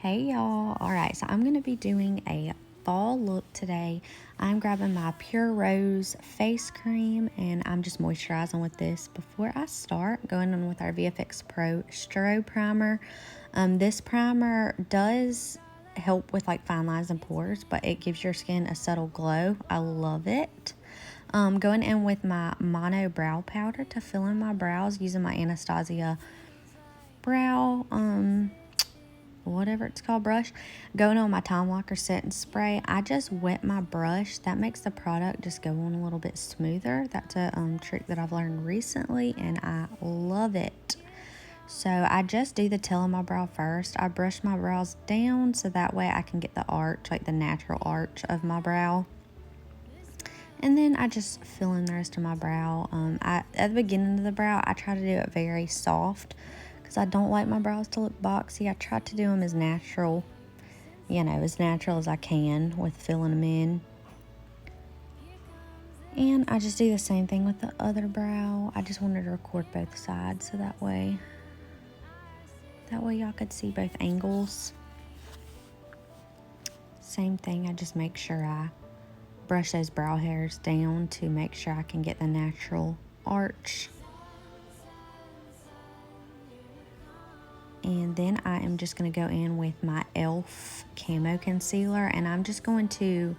Hey y'all. Alright, so I'm going to be doing a fall look today. I'm grabbing my Pure Rose face cream and I'm just moisturizing with this before I start going on with our VFX Pro Stro Primer. This primer does help with like fine lines and pores, but it gives your skin a subtle glow. I love it. Going in with my Mono Brow Powder to fill in my brows using my Anastasia brow whatever it's called brush. Going on my Time Locker setting spray, I just wet my brush. That makes the product just go on a little bit smoother. That's a trick that I've learned recently and I love it. So I just do the tail of my brow first. I brush my brows down so that way I can get the arch, like the natural arch of my brow. And then I just fill in the rest of my brow. At the beginning of the brow, I try to do it very soft because I don't like my brows to look boxy. I try to do them as natural, as natural as I can with filling them in. And I just do the same thing with the other brow. I just wanted to record both sides so that way y'all could see both angles. Same thing, I just make sure I brush those brow hairs down to make sure I can get the natural arch. And then I am just going to go in with my e.l.f. Camo Concealer. And I'm just going to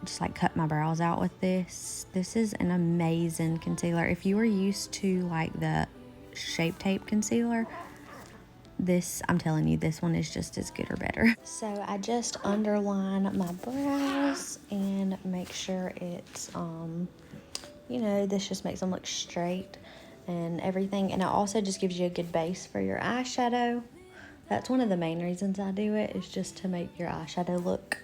just like cut my brows out with this. This is an amazing concealer. If you are used to like the Shape Tape concealer, I'm telling you, this one is just as good or better. So I just underline my brows and make sure it's, this just makes them look straight and everything. And it also just gives you a good base for your eyeshadow. That's one of the main reasons I do it, is just to make your eyeshadow look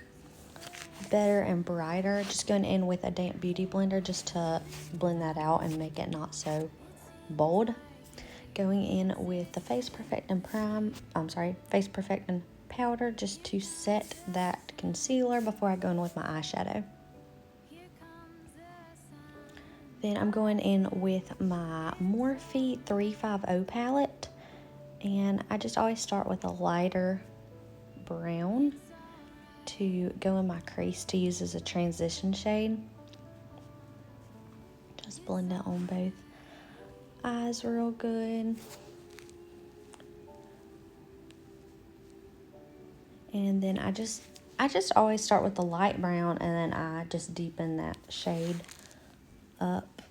better and brighter. Just going in with a damp beauty blender just to blend that out and make it not so bold. Going in with the Face Perfecting powder just to set that concealer before I go in with my eyeshadow. Then I'm going in with my Morphe 350 palette, and I just always start with a lighter brown to go in my crease to use as a transition shade. Just blend it on both eyes real good. And then I just always start with the light brown and then I just deepen that shade up,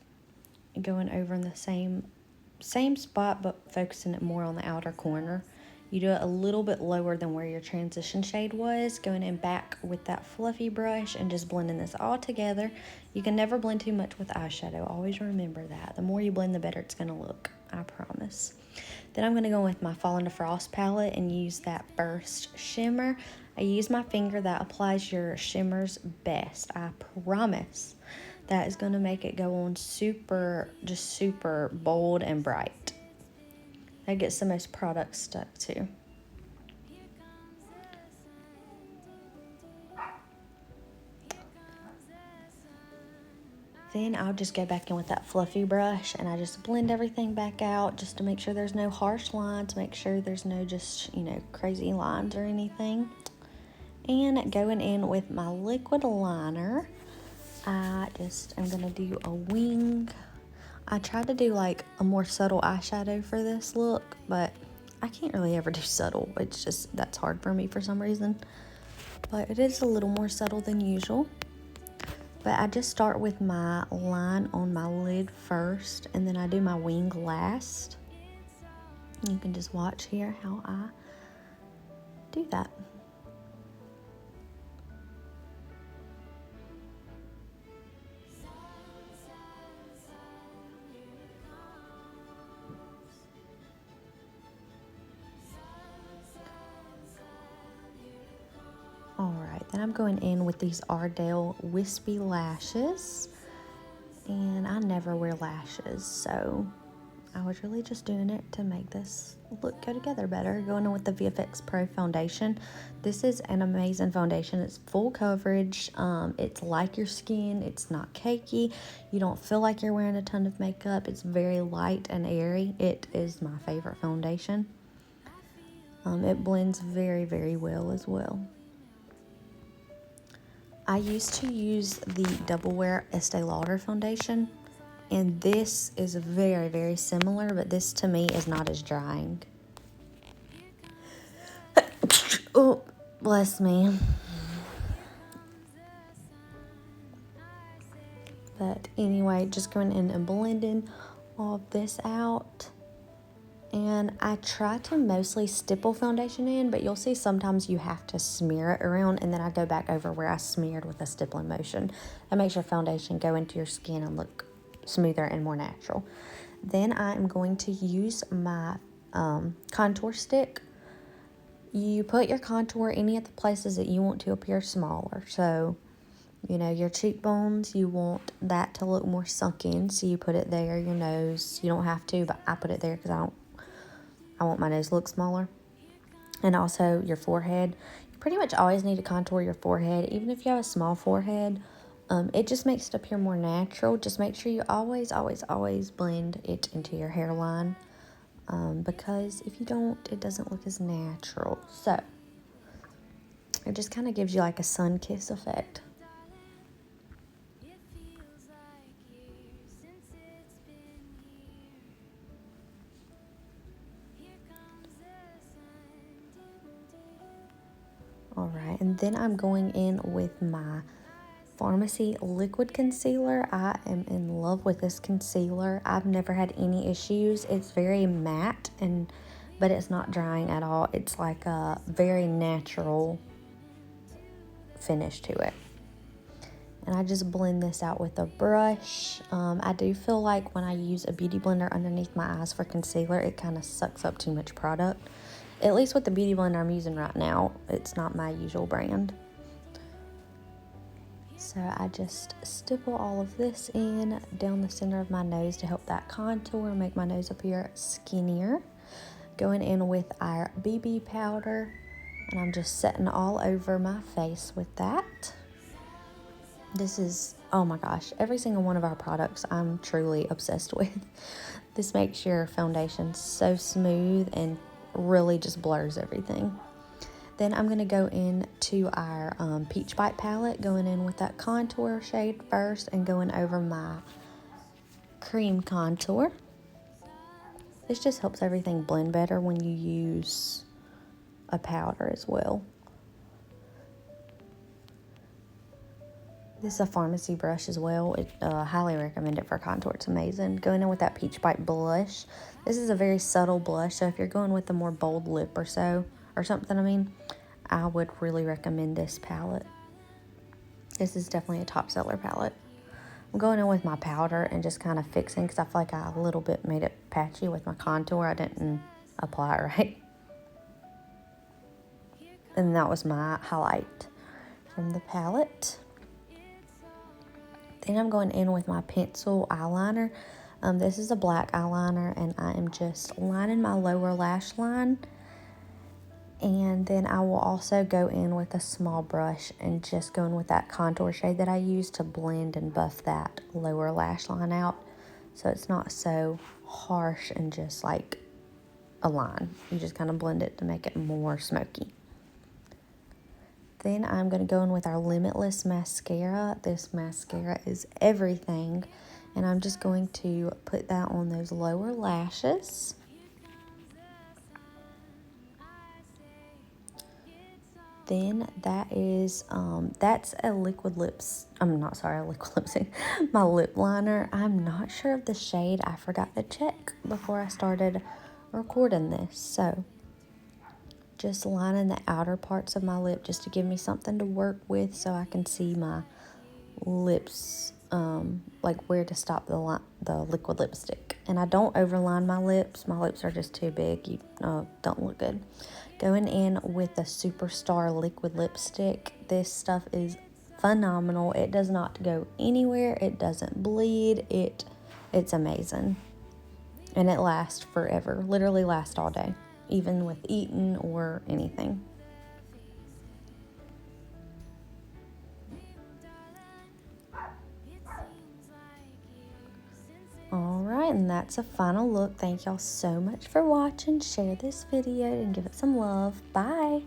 going over in the same spot but focusing it more on the outer corner. You do it a little bit lower than where your transition shade was, going in back with that fluffy brush and just blending this all together. You can never blend too much with eyeshadow. Always remember that. The more you blend, the better it's going to look. I promise. Then I'm going to go with my Falling to Frost palette and use that Burst Shimmer. I use my finger. That applies your shimmers best. I promise. That is going to make it go on super bold and bright. That gets the most product stuck too. Then I'll just go back in with that fluffy brush and I just blend everything back out just to make sure there's no harsh lines, make sure there's no just, crazy lines or anything. And going in with my liquid liner, I just am going to do a wing. I tried to do like a more subtle eyeshadow for this look, but I can't really ever do subtle. It's just, that's hard for me for some reason. But it is a little more subtle than usual. But I just start with my line on my lid first, and then I do my wing last. You can just watch here how I do that. Alright, then I'm going in with these Ardell Wispy Lashes. And I never wear lashes, so I was really just doing it to make this look go together better. Going in with the VFX Pro Foundation. This is an amazing foundation. It's full coverage. It's like your skin. It's not cakey. You don't feel like you're wearing a ton of makeup. It's very light and airy. It is my favorite foundation. It blends very, very well as well. I used to use the Double Wear Estee Lauder foundation, and this is very, very similar, but this to me is not as drying. Oh, bless me. But anyway, just going in and blending all of this out. And I try to mostly stipple foundation in, but you'll see sometimes you have to smear it around, and then I go back over where I smeared with a stippling motion. That makes your foundation go into your skin and look smoother and more natural. Then I am going to use my contour stick. You put your contour any of the places that you want to appear smaller. So, you know, your cheekbones, you want that to look more sunk in, so you put it there. Your nose, you don't have to, but I put it there because I want my nose to look smaller. And also your forehead. You pretty much always need to contour your forehead, even if you have a small forehead. It just makes it appear more natural. Just make sure you always, always, always blend it into your hairline. Because if you don't, it doesn't look as natural. So, it just kind of gives you like a sun kiss effect. Alright, and then I'm going in with my Pharmacy Liquid Concealer. I am in love with this concealer. I've never had any issues. It's very matte, but it's not drying at all. It's like a very natural finish to it. And I just blend this out with a brush. I do feel like when I use a beauty blender underneath my eyes for concealer, it kind of sucks up too much product. At least with the beauty blender I'm using right now, it's not my usual brand. So I just stipple all of this in down the center of my nose to help that contour, make my nose appear skinnier. Going in with our BB powder, and I'm just setting all over my face with that. This is, oh my gosh, every single one of our products I'm truly obsessed with. This makes your foundation so smooth and really just blurs everything. Then I'm going to go into our Peach Bite palette, going in with that contour shade first and going over my cream contour. This just helps everything blend better when you use a powder as well. This is a pharmacy brush as well. I highly recommend it for contour. It's amazing. Going in with that Peach Bite blush. This is a very subtle blush, so if you're going with a more bold lip or something, I would really recommend this palette. This is definitely a top seller palette. I'm going in with my powder and just kind of fixing because I feel like I a little bit made it patchy with my contour. I didn't apply it right. And that was my highlight from the palette. Then I'm going in with my pencil eyeliner. This is a black eyeliner, and I am just lining my lower lash line. And then I will also go in with a small brush and just go in with that contour shade that I use to blend and buff that lower lash line out, so it's not so harsh and just like a line. You just kind of blend it to make it more smoky. Then I'm going to go in with our Limitless mascara. This mascara is everything, and I'm just going to put that on those lower lashes. Then that is, that's a liquid lips, I'm not sorry, a liquid lipstick, my lip liner. I'm not sure of the shade. I forgot to check before I started recording this. So just lining the outer parts of my lip just to give me something to work with so I can see my lips, like where to stop the liquid lipstick. And I don't overline my lips. My lips are just too big. Don't look good. Going in with the Superstar liquid lipstick. This stuff is phenomenal. It does not go anywhere. It doesn't bleed. It's amazing. And it lasts forever. Literally lasts all day, even with eating or anything. All Alright, and that's a final look. Thank y'all so much for watching. Share this video and give it some love. Bye!